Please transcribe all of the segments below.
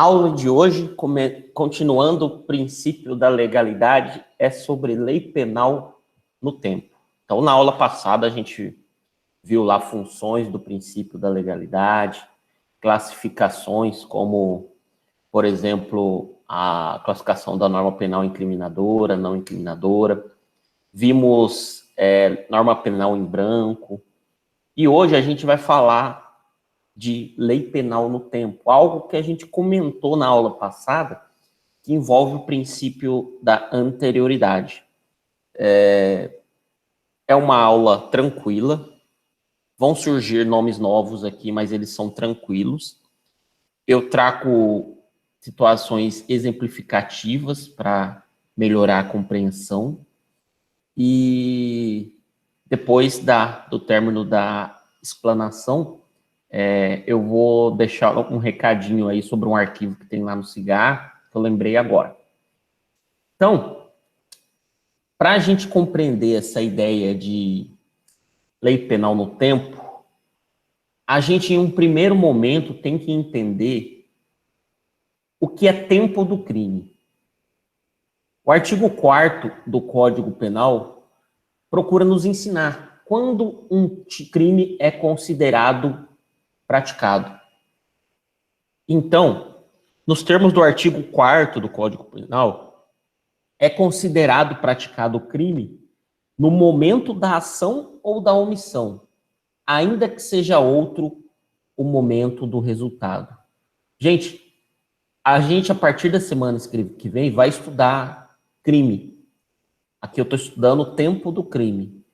Aula de hoje, continuando o princípio da legalidade, é sobre lei penal no tempo. Então, na aula passada, a gente viu lá funções do princípio da legalidade, classificações como, por exemplo, a classificação da norma penal incriminadora, não incriminadora. Vimos norma penal em branco. E hoje a gente vai falar de lei penal no tempo, algo que a gente comentou na aula passada, que envolve o princípio da anterioridade. É uma aula tranquila, vão surgir nomes novos aqui, mas eles são tranquilos. Eu trago situações exemplificativas para melhorar a compreensão, e depois do término da explanação, eu vou deixar um recadinho aí sobre um arquivo que tem lá no Cigar, que eu lembrei agora. Então, para a gente compreender essa ideia de lei penal no tempo, a gente, em um primeiro momento, tem que entender o que é tempo do crime. O artigo 4º do Código Penal procura nos ensinar quando um crime é considerado praticado. Então, nos termos do artigo 4º do Código Penal, é considerado praticado o crime no momento da ação ou da omissão, ainda que seja outro o momento do resultado. Gente, a partir da semana que vem, vai estudar crime. Aqui eu estou estudando o tempo do crime.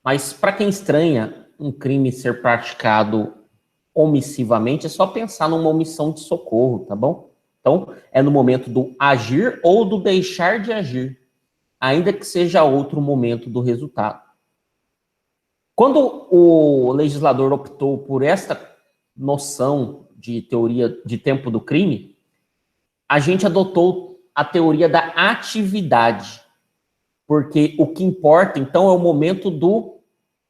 Mas para quem estranha um crime ser praticado omissivamente, é só pensar numa omissão de socorro, tá bom? Então, é no momento do agir ou do deixar de agir, ainda que seja outro momento do resultado. Quando o legislador optou por esta noção de teoria de tempo do crime, a gente adotou a teoria da atividade, porque o que importa, então, é o momento do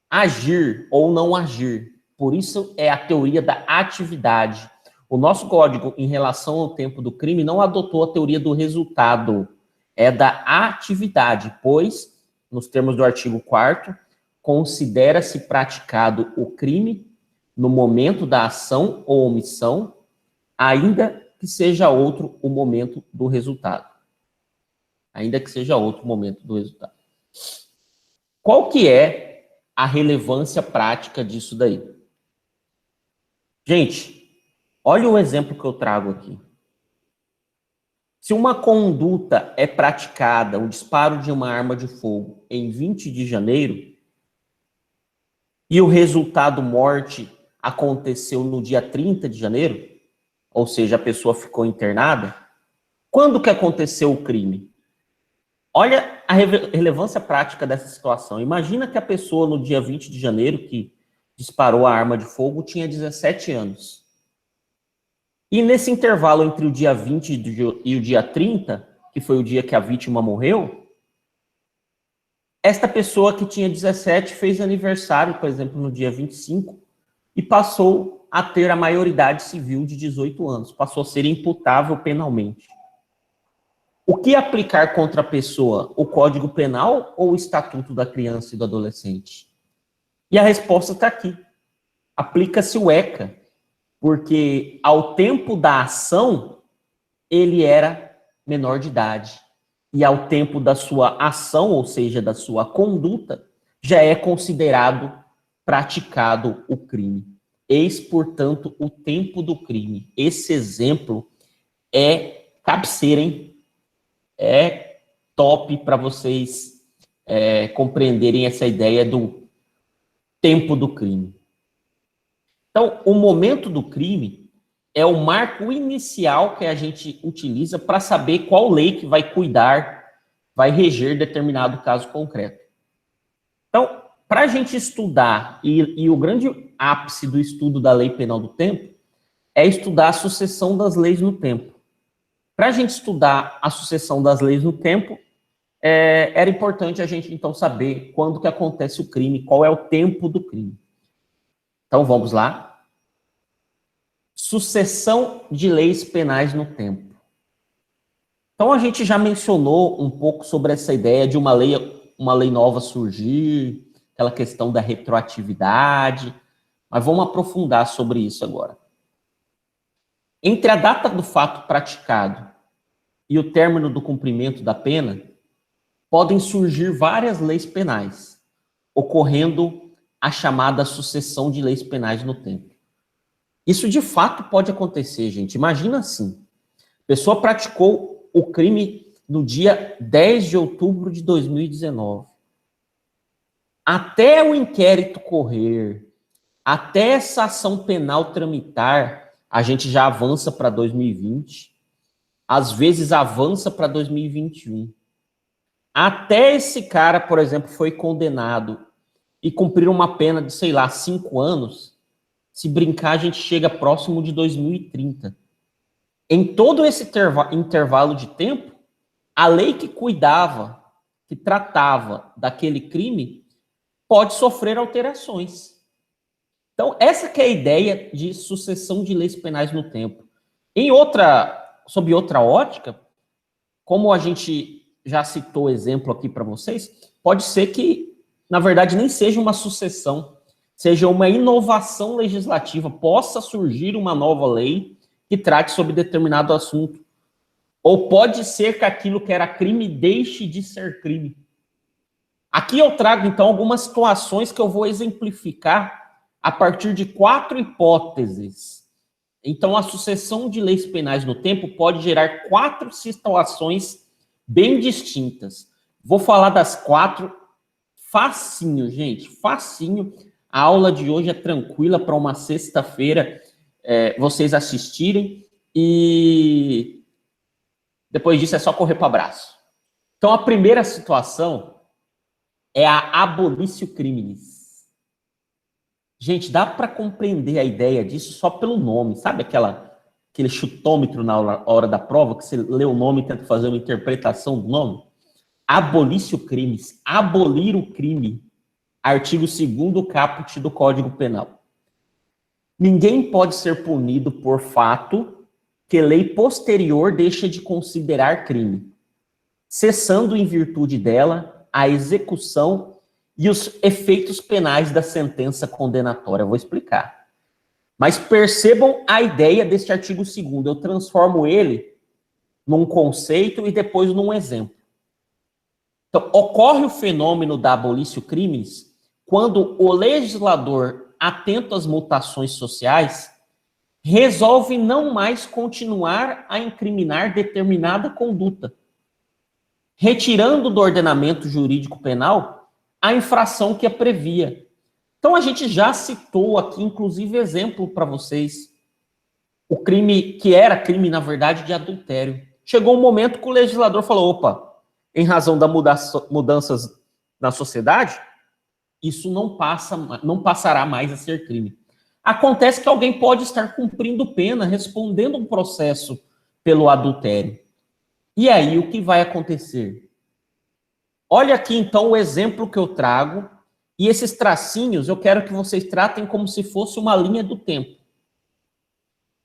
agir ou não agir. Por isso é a teoria da atividade. O nosso código, em relação ao tempo do crime, não adotou a teoria do resultado, é da atividade, pois, nos termos do artigo 4º, considera-se praticado o crime no momento da ação ou omissão, ainda que seja outro o momento do resultado. Ainda que seja outro momento do resultado. Qual que é a relevância prática disso daí? Gente, olha o exemplo que eu trago aqui. Se uma conduta é praticada, o disparo de uma arma de fogo, em 20 de janeiro, e o resultado morte aconteceu no dia 30 de janeiro, ou seja, a pessoa ficou internada, quando que aconteceu o crime? Olha a relevância prática dessa situação. Imagina que a pessoa, no dia 20 de janeiro, que disparou a arma de fogo, tinha 17 anos. E nesse intervalo entre o dia 20 e o dia 30, que foi o dia que a vítima morreu, esta pessoa que tinha 17 fez aniversário, por exemplo, no dia 25, e passou a ter a maioridade civil de 18 anos, passou a ser imputável penalmente. O que aplicar contra a pessoa? O Código Penal ou o Estatuto da Criança e do Adolescente? E a resposta está aqui. Aplica-se o ECA, porque ao tempo da ação, ele era menor de idade. E ao tempo da sua ação, ou seja, da sua conduta, já é considerado praticado o crime. Eis, portanto, o tempo do crime. Esse exemplo é cabeceira, hein? É top para vocês compreenderem essa ideia do tempo do crime. Então, o momento do crime é o marco inicial que a gente utiliza para saber qual lei que vai cuidar, vai reger determinado caso concreto. Então, para a gente estudar, e o grande ápice do estudo da lei penal do tempo é estudar a sucessão das leis no tempo. Para a gente estudar a sucessão das leis no tempo, era importante a gente, então, saber quando que acontece o crime, qual é o tempo do crime. Então, vamos lá. Sucessão de leis penais no tempo. Então, a gente já mencionou um pouco sobre essa ideia de uma lei nova surgir, aquela questão da retroatividade, mas vamos aprofundar sobre isso agora. Entre a data do fato praticado e o término do cumprimento da pena, podem surgir várias leis penais, ocorrendo a chamada sucessão de leis penais no tempo. Isso de fato pode acontecer, gente. Imagina assim: a pessoa praticou o crime no dia 10 de outubro de 2019. Até o inquérito correr, até essa ação penal tramitar, a gente já avança para 2020, às vezes avança para 2021. Até esse cara, por exemplo, foi condenado e cumprir uma pena de, sei lá, 5 anos, se brincar, a gente chega próximo de 2030. Em todo esse intervalo de tempo, a lei que cuidava, que tratava daquele crime, pode sofrer alterações. Então, essa que é a ideia de sucessão de leis penais no tempo. Sob outra ótica, como a gente já citou exemplo aqui para vocês, pode ser que, na verdade, nem seja uma sucessão, seja uma inovação legislativa, possa surgir uma nova lei que trate sobre determinado assunto. Ou pode ser que aquilo que era crime deixe de ser crime. Aqui eu trago, então, algumas situações que eu vou exemplificar a partir de 4 hipóteses. Então, a sucessão de leis penais no tempo pode gerar 4 situações bem distintas. Vou falar das 4 facinho, gente, facinho. A aula de hoje é tranquila para uma sexta-feira vocês assistirem e depois disso é só correr para o abraço. Então, a primeira situação é a abolitio criminis. Gente, dá para compreender a ideia disso só pelo nome, sabe aquele chutômetro na hora da prova, que você lê o nome e tenta fazer uma interpretação do nome? Abolitio criminis, abolir o crime. Artigo 2º caput do Código Penal. Ninguém pode ser punido por fato que lei posterior deixa de considerar crime, cessando em virtude dela a execução e os efeitos penais da sentença condenatória. Eu vou explicar. Mas percebam a ideia deste artigo 2º. Eu transformo ele num conceito e depois num exemplo. Então, ocorre o fenômeno da abolitio criminis quando o legislador, atento às mutações sociais, resolve não mais continuar a incriminar determinada conduta, retirando do ordenamento jurídico penal a infração que a previa. Então, a gente já citou aqui, inclusive, exemplo para vocês. O crime, que era crime, na verdade, de adultério. Chegou um momento que o legislador falou, opa, em razão das mudanças na sociedade, isso não passará mais a ser crime. Acontece que alguém pode estar cumprindo pena, respondendo um processo pelo adultério. E aí, o que vai acontecer? Olha aqui, então, o exemplo que eu trago, e esses tracinhos eu quero que vocês tratem como se fosse uma linha do tempo.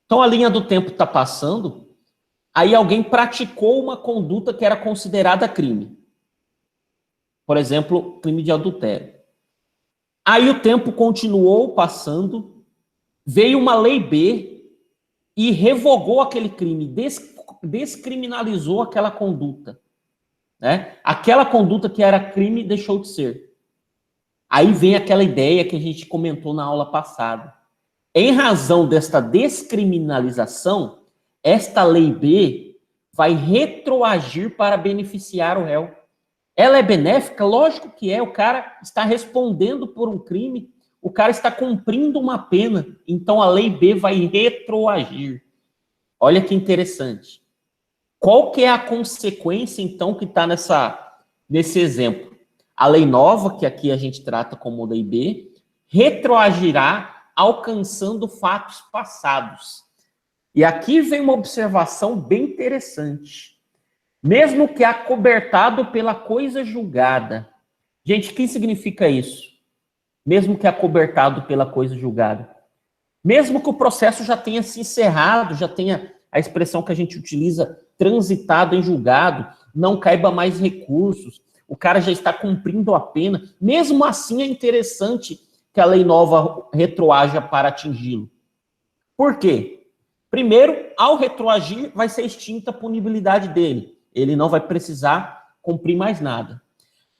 Então, a linha do tempo está passando, aí alguém praticou uma conduta que era considerada crime. Por exemplo, crime de adultério. Aí o tempo continuou passando, veio uma lei B e revogou aquele crime, descriminalizou aquela conduta. Né? Aquela conduta que era crime deixou de ser. Aí vem aquela ideia que a gente comentou na aula passada. Em razão desta descriminalização, esta lei B vai retroagir para beneficiar o réu. Ela é benéfica? Lógico que é. O cara está respondendo por um crime, o cara está cumprindo uma pena, então a lei B vai retroagir. Olha que interessante. Qual que é a consequência, então, que está nesse exemplo? A lei nova, que aqui a gente trata como lei B, retroagirá alcançando fatos passados. E aqui vem uma observação bem interessante. Mesmo que acobertado pela coisa julgada. Gente, o que significa isso? Mesmo que acobertado pela coisa julgada. Mesmo que o processo já tenha se encerrado, já tenha a expressão que a gente utiliza, transitado em julgado, não caiba mais recursos, o cara já está cumprindo a pena, mesmo assim é interessante que a lei nova retroaja para atingi-lo. Por quê? Primeiro, ao retroagir, vai ser extinta a punibilidade dele. Ele não vai precisar cumprir mais nada.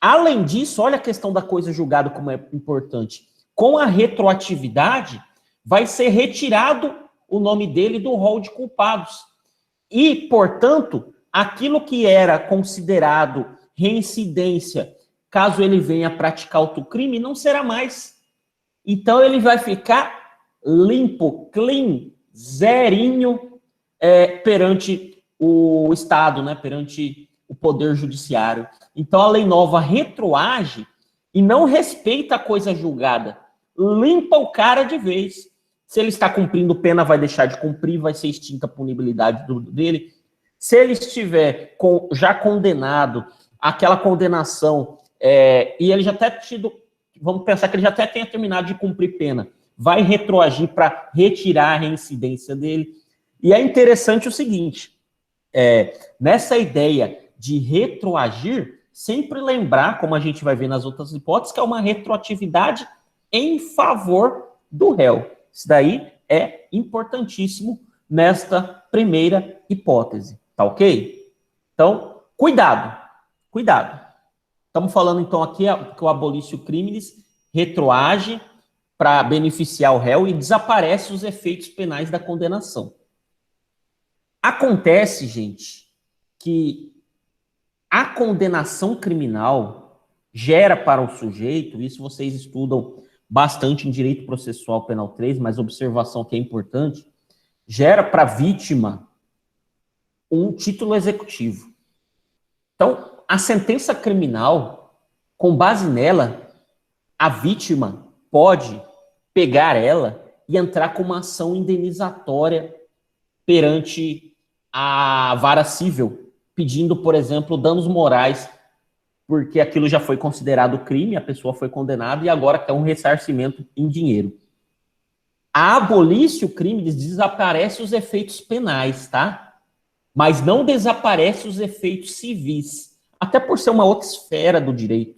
Além disso, olha a questão da coisa julgada como é importante. Com a retroatividade, vai ser retirado o nome dele do rol de culpados. E, portanto, aquilo que era considerado reincidência, caso ele venha praticar outro crime, não será mais. Então, ele vai ficar limpo, clean, zerinho, perante o Estado, né, perante o Poder Judiciário. Então, a lei nova retroage e não respeita a coisa julgada. Limpa o cara de vez. Se ele está cumprindo pena, vai deixar de cumprir, vai ser extinta a punibilidade dele. Se ele estiver já condenado, aquela condenação, e ele já até tido, vamos pensar que ele já até tenha terminado de cumprir pena, vai retroagir para retirar a reincidência dele. E é interessante o seguinte, nessa ideia de retroagir, sempre lembrar, como a gente vai ver nas outras hipóteses, que é uma retroatividade em favor do réu. Isso daí é importantíssimo nesta primeira hipótese, tá ok? Então, cuidado, cuidado. Estamos falando então aqui que o abolício criminis retroage para beneficiar o réu e desaparece os efeitos penais da condenação. Acontece, gente, que a condenação criminal gera para o sujeito, isso vocês estudam bastante em Direito Processual Penal 3, mas observação que é importante, gera para a vítima um título executivo. Então, a sentença criminal, com base nela, a vítima pode pegar ela e entrar com uma ação indenizatória perante a vara civil, pedindo, por exemplo, danos morais, porque aquilo já foi considerado crime, a pessoa foi condenada e agora quer um ressarcimento em dinheiro. A abolício crime desaparece os efeitos penais, tá? Mas não desaparece os efeitos civis, até por ser uma outra esfera do direito.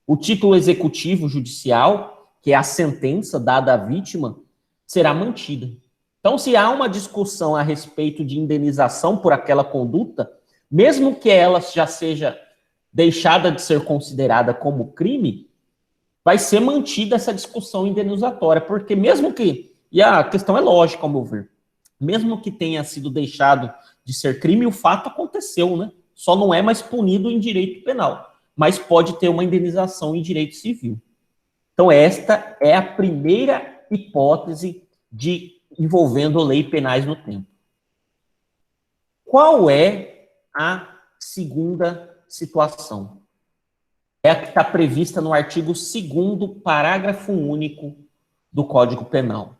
O título executivo judicial, que é a sentença dada à vítima, será mantida. Então, se há uma discussão a respeito de indenização por aquela conduta, mesmo que ela já seja deixada de ser considerada como crime, vai ser mantida essa discussão indenizatória, porque mesmo que, e a questão é lógica, ao meu ver, mesmo que tenha sido deixado de ser crime, o fato aconteceu, né? Só não é mais punido em direito penal, mas pode ter uma indenização em direito civil. Então, esta é a primeira hipótese envolvendo lei penais no tempo. Qual é a segunda situação? É a que está prevista no artigo 2º, parágrafo único do Código Penal.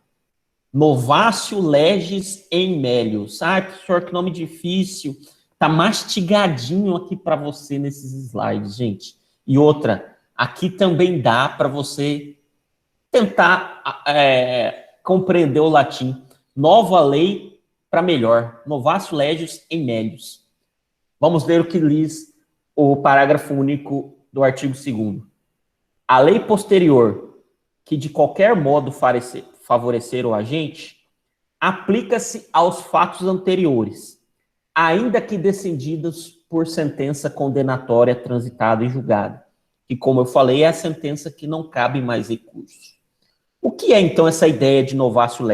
Novatio legis em melius. Ah, professor, que nome difícil. Tá mastigadinho aqui para você nesses slides, gente. E outra, aqui também dá para você tentar compreender o latim. Nova lei para melhor. Novatio legis em melius. Vamos ver o que diz o parágrafo único do artigo 2º. A lei posterior, que de qualquer modo favorecer o agente, aplica-se aos fatos anteriores, ainda que decididos por sentença condenatória transitada e julgada, que, como eu falei, é a sentença que não cabe mais recursos. O que é, então, essa ideia de novatio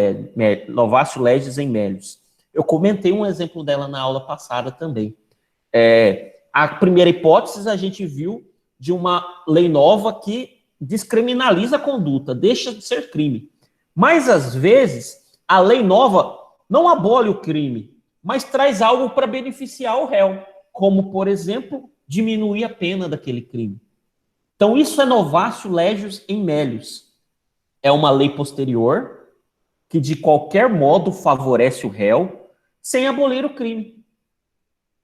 legis em melius? Eu comentei um exemplo dela na aula passada também. A primeira hipótese a gente viu de uma lei nova que descriminaliza a conduta, deixa de ser crime. Mas, às vezes, a lei nova não abole o crime, mas traz algo para beneficiar o réu, como, por exemplo, diminuir a pena daquele crime. Então, isso é novatio legis em melius. É uma lei posterior que, de qualquer modo, favorece o réu sem abolir o crime.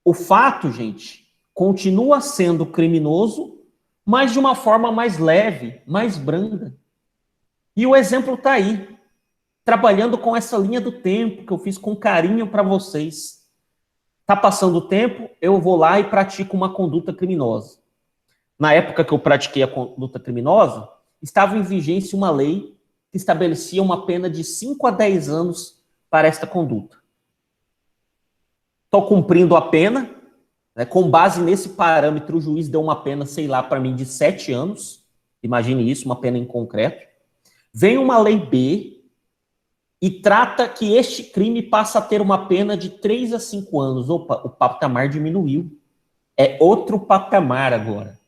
O fato, gente, continua sendo criminoso, mas de uma forma mais leve, mais branda. E o exemplo está aí. trabalhando com essa linha do tempo que eu fiz com carinho para vocês. Tá passando o tempo, eu vou lá e pratico uma conduta criminosa. Na época que eu pratiquei a conduta criminosa, estava em vigência uma lei que estabelecia uma pena de 5 a 10 anos para esta conduta. Estou cumprindo a pena, né, com base nesse parâmetro, o juiz deu uma pena, sei lá, para mim de 7 anos, imagine isso, uma pena em concreto. Vem uma lei B e trata que este crime passa a ter uma pena de 3 a 5 anos. Opa, o patamar diminuiu. É outro patamar agora.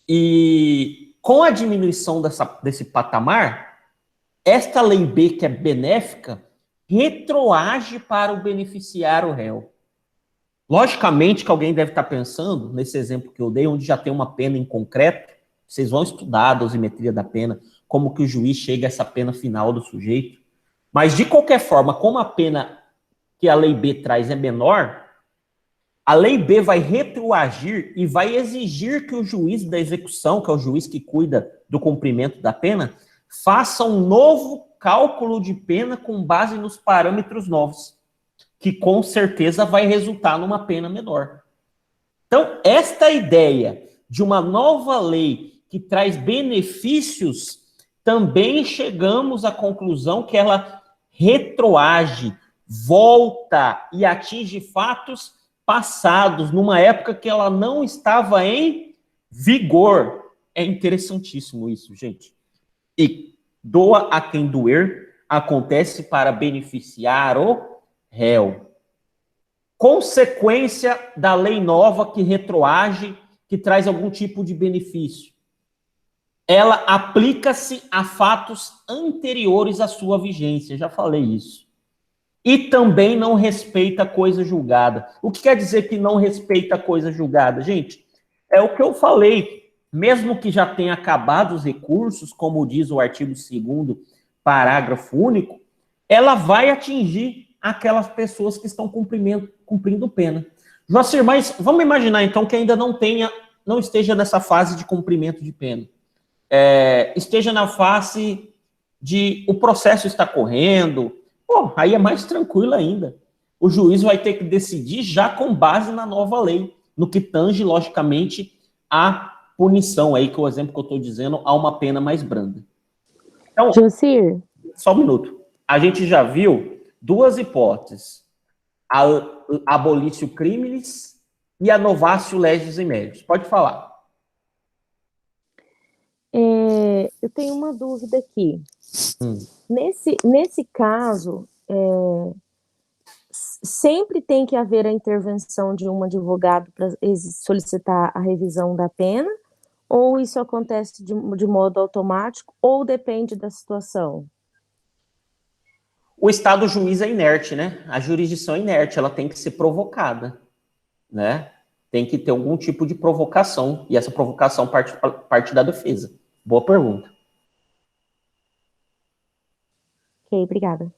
E com a diminuição desse patamar, esta lei B, que é benéfica, retroage para o beneficiário réu. Logicamente que alguém deve estar pensando, nesse exemplo que eu dei, onde já tem uma pena em concreto, vocês vão estudar a dosimetria da pena, como que o juiz chega a essa pena final do sujeito. Mas, de qualquer forma, como a pena que a lei B traz é menor, a lei B vai retroagir e vai exigir que o juiz da execução, que é o juiz que cuida do cumprimento da pena, faça um novo cálculo de pena com base nos parâmetros novos, que com certeza vai resultar numa pena menor. Então, esta ideia de uma nova lei que traz benefícios, também chegamos à conclusão que ela retroage, volta e atinge fatos passados, numa época que ela não estava em vigor. É interessantíssimo isso, gente. E doa a quem doer, acontece para beneficiar o réu. Consequência da lei nova que retroage, que traz algum tipo de benefício. Ela aplica-se a fatos anteriores à sua vigência, já falei isso. E também não respeita a coisa julgada. O que quer dizer que não respeita a coisa julgada? Gente, é o que eu falei. Mesmo que já tenha acabado os recursos, como diz o artigo 2º, parágrafo único, ela vai atingir aquelas pessoas que estão cumprindo pena. Joacir, mas vamos imaginar então que ainda não esteja nessa fase de cumprimento de pena. Esteja na fase de o processo está correndo, aí é mais tranquilo ainda. O juiz vai ter que decidir já com base na nova lei, no que tange, logicamente, a punição, aí que o exemplo que eu estou dizendo, a uma pena mais branda. Então, Joacir, só um minuto. A gente já viu duas hipóteses. A abolício criminis e a novatio legis in melius. Pode falar. eu tenho uma dúvida aqui. Nesse caso, sempre tem que haver a intervenção de um advogado para solicitar a revisão da pena? Ou isso acontece de modo automático? Ou depende da situação? O Estado juiz é inerte, né? A jurisdição é inerte, ela tem que ser provocada, né? Tem que ter algum tipo de provocação, e essa provocação parte da defesa. Boa pergunta. Ok, obrigada.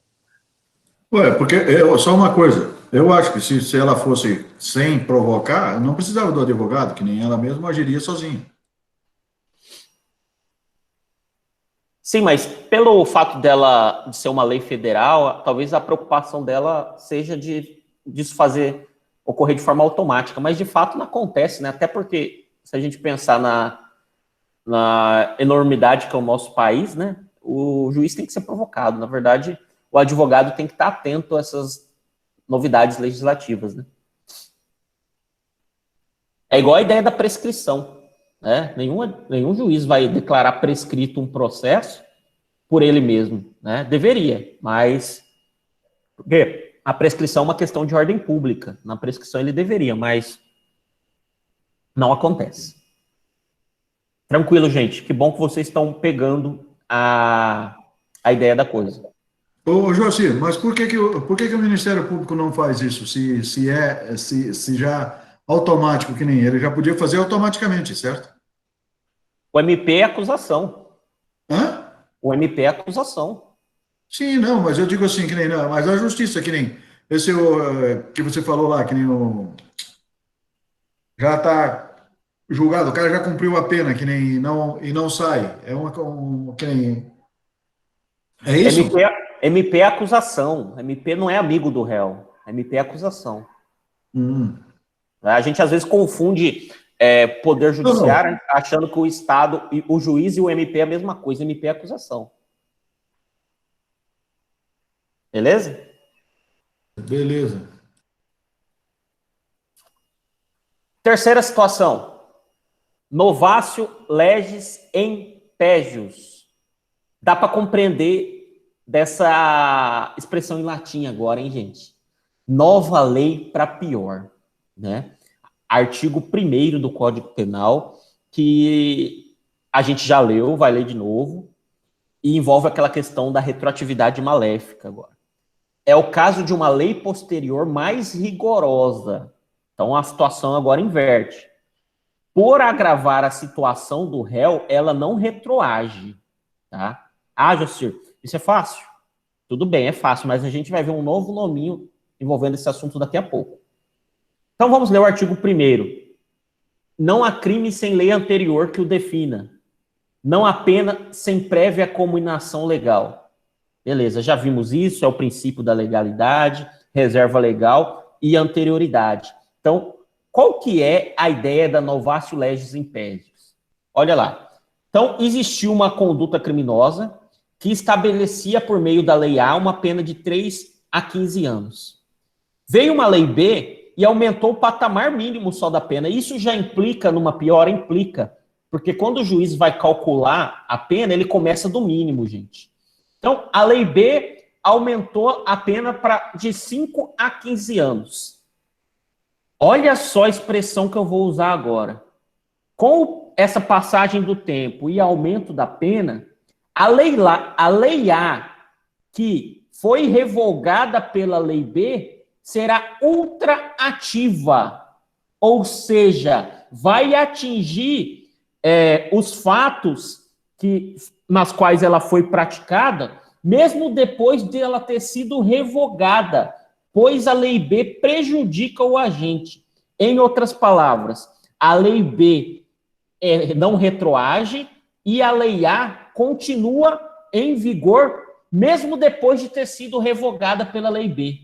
Porque só uma coisa, eu acho que se ela fosse sem provocar, não precisava do advogado, que nem ela mesma agiria sozinha. Sim, mas pelo fato dela de ser uma lei federal, talvez a preocupação dela seja disso ocorrer de forma automática, mas de fato não acontece, né? Até porque, se a gente pensar na enormidade que é o nosso país, né? O juiz tem que ser provocado. Na verdade, o advogado tem que estar atento a essas novidades legislativas, né? É igual a ideia da prescrição, né? Nenhum juiz vai declarar prescrito um processo por ele mesmo, né? Deveria, mas porque a prescrição é uma questão de ordem pública. Na prescrição ele deveria, mas não acontece. Tranquilo, gente. Que bom que vocês estão pegando a ideia da coisa. Ô, Joacir, mas por que o Ministério Público não faz isso? Se já automático que nem ele, já podia fazer automaticamente, certo? O MP é acusação. Hã? O MP é acusação. Sim, não, mas eu digo assim, que nem, não, mas a justiça, que nem esse que você falou lá, que nem já está julgado, o cara já cumpriu a pena, que nem não, e não sai. Que nem, é isso? MP é acusação. MP não é amigo do réu. MP é acusação. A gente às vezes confunde poder judiciário achando que o Estado, o juiz e o MP é a mesma coisa. MP é acusação. Beleza? Beleza. Terceira situação. Novatio legis impegius. Dá para compreender dessa expressão em latim agora, hein, gente? Nova lei para pior, né? Artigo 1º do Código Penal, que a gente já leu, vai ler de novo, e envolve aquela questão da retroatividade maléfica agora. É o caso de uma lei posterior mais rigorosa. Então, a situação agora inverte. Por agravar a situação do réu, ela não retroage, tá? Ah, Jacir, isso é fácil? Tudo bem, é fácil, mas a gente vai ver um novo nominho envolvendo esse assunto daqui a pouco. Então, vamos ler o artigo 1º. Não há crime sem lei anterior que o defina. Não há pena sem prévia cominação legal. Beleza, já vimos isso, é o princípio da legalidade, reserva legal e anterioridade. Então, qual que é a ideia da novatio legis impegius? Olha lá. Então, existiu uma conduta criminosa que estabelecia por meio da lei A uma pena de 3 a 15 anos. Veio uma lei B e aumentou o patamar mínimo só da pena. Isso já implica numa piora? Implica. Porque quando o juiz vai calcular a pena, ele começa do mínimo, gente. Então, a lei B aumentou a pena de 5 a 15 anos. Olha só a expressão que eu vou usar agora. Com essa passagem do tempo e aumento da pena, a lei A, que foi revogada pela lei B, será ultraativa. Ou seja, vai atingir os fatos nas quais ela foi praticada, mesmo depois de ela ter sido revogada, pois a lei B prejudica o agente. Em outras palavras, a lei B não retroage e a lei A continua em vigor, mesmo depois de ter sido revogada pela lei B.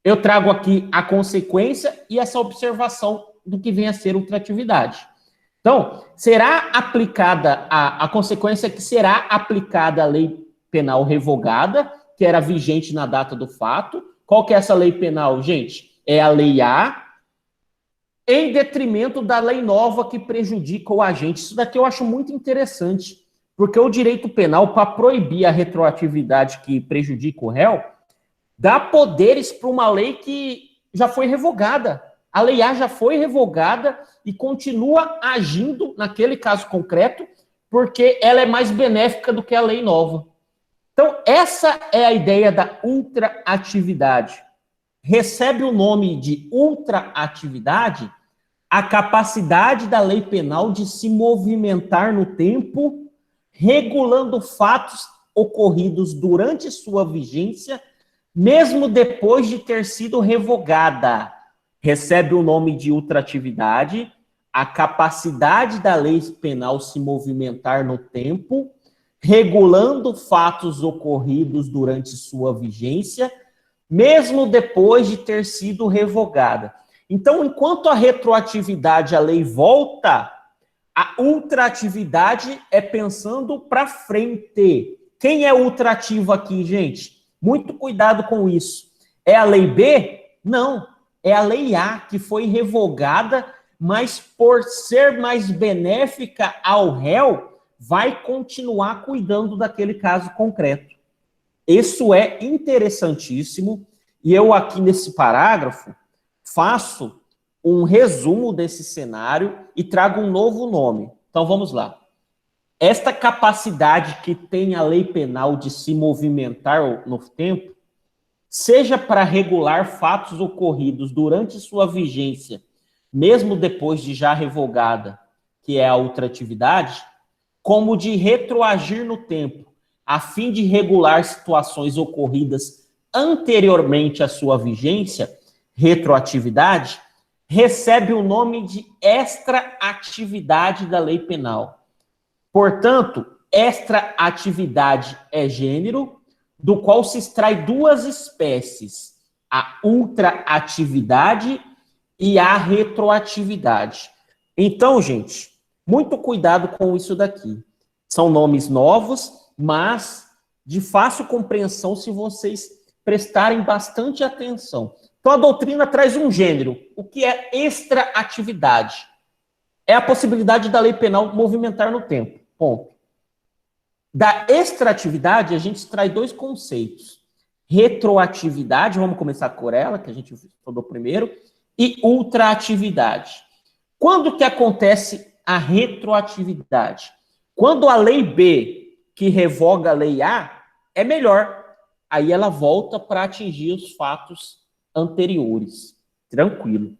Eu trago aqui a consequência e essa observação do que vem a ser ultratividade. Então, será aplicada a consequência que será aplicada a lei penal revogada, que era vigente na data do fato. Qual que é essa lei penal, gente? É a lei A, em detrimento da lei nova que prejudica o agente. Isso daqui eu acho muito interessante, porque o direito penal, para proibir a retroatividade que prejudica o réu, dá poderes para uma lei que já foi revogada. A lei A já foi revogada e continua agindo naquele caso concreto, porque ela é mais benéfica do que a lei nova. Então, essa é a ideia da ultraatividade. Recebe o nome de ultraatividade a capacidade da lei penal de se movimentar no tempo, regulando fatos ocorridos durante sua vigência, mesmo depois de ter sido revogada. Recebe o nome de ultratividade a capacidade da lei penal se movimentar no tempo, regulando fatos ocorridos durante sua vigência, mesmo depois de ter sido revogada. Então, enquanto a retroatividade, a lei volta, a ultratividade é pensando para frente. Quem é ultrativo aqui, gente? Muito cuidado com isso. É a lei B? Não. É a lei A, que foi revogada, mas por ser mais benéfica ao réu, vai continuar cuidando daquele caso concreto. Isso é interessantíssimo, e eu aqui nesse parágrafo faço um resumo desse cenário e trago um novo nome. Então vamos lá. Esta capacidade que tem a lei penal de se movimentar no tempo, seja para regular fatos ocorridos durante sua vigência, mesmo depois de já revogada, que é a ultratividade, como de retroagir no tempo, a fim de regular situações ocorridas anteriormente à sua vigência, retroatividade, recebe o nome de extraatividade da lei penal. Portanto, extraatividade é gênero, do qual se extrai duas espécies, a ultraatividade e a retroatividade. Então, gente, muito cuidado com isso daqui. São nomes novos, mas de fácil compreensão se vocês prestarem bastante atenção. Então, a doutrina traz um gênero. O que é extraatividade? É a possibilidade da lei penal movimentar no tempo. Ponto. Da extraatividade, a gente extrai dois conceitos. Retroatividade, vamos começar por ela, que a gente estudou primeiro, e ultraatividade. Quando que acontece a retroatividade? Quando a lei B, que revoga a lei A, é melhor. Aí ela volta para atingir os fatos anteriores. Tranquilo.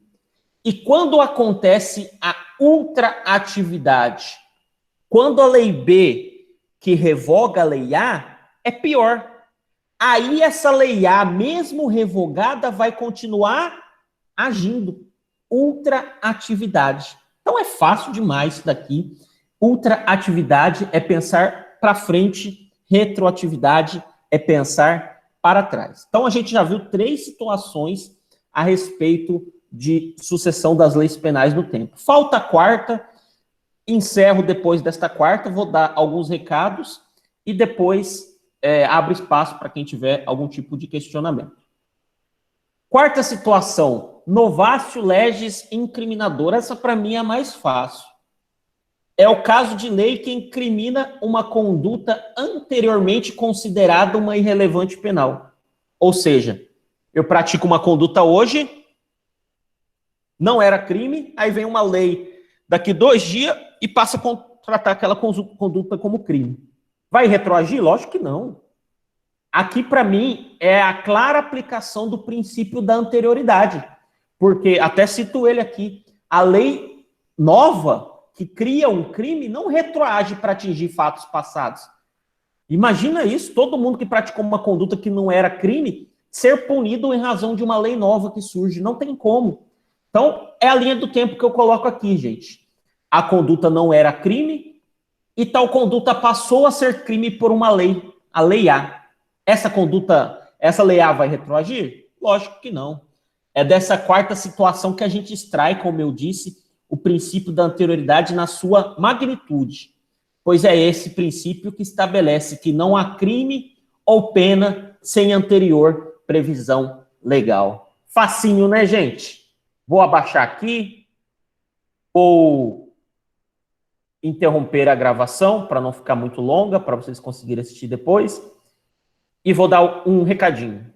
E quando acontece a ultraatividade? Quando a lei B, que revoga a lei A, é pior. Aí essa lei A, mesmo revogada, vai continuar agindo. Ultraatividade. Então é fácil demais isso daqui. Ultraatividade é pensar para frente, retroatividade é pensar para trás. Então a gente já viu 3 situações a respeito de sucessão das leis penais no tempo. Falta a quarta, encerro depois desta quarta, vou dar alguns recados e depois abro espaço para quem tiver algum tipo de questionamento. Quarta situação, novatio legis incriminadora. Essa para mim é a mais fácil. É o caso de lei que incrimina uma conduta anteriormente considerada uma irrelevante penal. Ou seja, eu pratico uma conduta hoje, não era crime, aí vem uma lei daqui 2 dias e passa a tratar aquela conduta como crime. Vai retroagir? Lógico que não. Aqui, para mim, é a clara aplicação do princípio da anterioridade. Porque, até cito ele aqui, a lei nova que cria um crime não retroage para atingir fatos passados. Imagina isso, todo mundo que praticou uma conduta que não era crime ser punido em razão de uma lei nova que surge. Não tem como. Então, é a linha do tempo que eu coloco aqui, gente. A conduta não era crime e tal conduta passou a ser crime por uma lei, a lei A. Essa lei A vai retroagir? Lógico que não. É dessa quarta situação que a gente extrai, como eu disse, o princípio da anterioridade na sua magnitude. Pois é esse princípio que estabelece que não há crime ou pena sem anterior previsão legal. Facinho, né, gente? Vou abaixar aqui, vou interromper a gravação para não ficar muito longa, para vocês conseguirem assistir depois, e vou dar um recadinho.